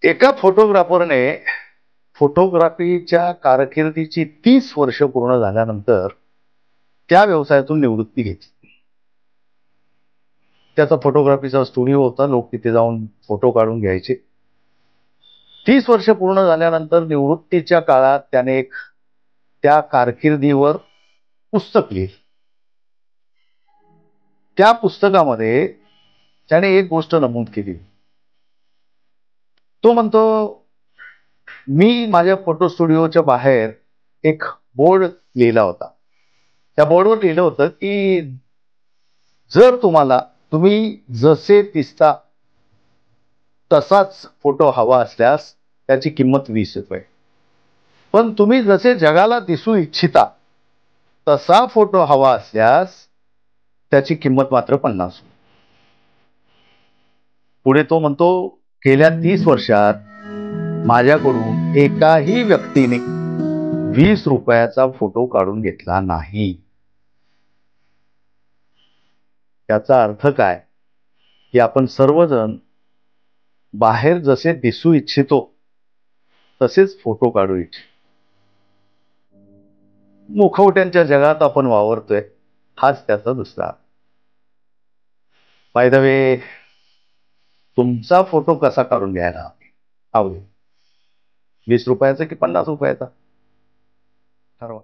एका फोटोग्राफरने फोटोग्राफीच्या कारकिर्दीची 30 वर्ष पूर्ण झाल्यानंतर त्या व्यवसायातून निवृत्ती घेतली. त्याचा फोटोग्राफीचा स्टुडिओ होता. लोक तिथे जाऊन फोटो काढून घ्यायचे. 30 वर्ष पूर्ण झाल्यानंतर निवृत्तीच्या काळात त्याने त्या कारकिर्दीवर पुस्तक लिहिलं. त्या पुस्तकामध्ये त्याने एक गोष्ट नमूद केली. तो म्हणतो, मी माझ्या फोटो स्टुडिओच्या बाहेर एक बोर्ड लिहिला होता. त्या बोर्डवर लिहिलं होतं की जर तुम्ही जसे दिसता तसाच फोटो हवा असल्यास त्याची किंमत 20 रुपये. पण तुम्ही जसे जगाला दिसू इच्छिता तसा फोटो हवा असल्यास त्याची किंमत मात्र 50 रुपये. पुढे तो म्हणतो, गेल्या 30 वर्षात माझ्याकडून एकाही व्यक्तीने 20 रुपयाचा फोटो काढून घेतला नाही. त्याचा अर्थ काय की आपण सर्वजण बाहेर जसे दिसू इच्छितो तसेच फोटो काढू इच्छितो. मुखवट्यांच्या जगात आपण वावरतोय, हाच त्याचा दुसरा. बाय द वे, तुमचा फोटो कसा काढून घ्यायला हवा? 20 रुपयाचा की 50 रुपयाचा ठरवा.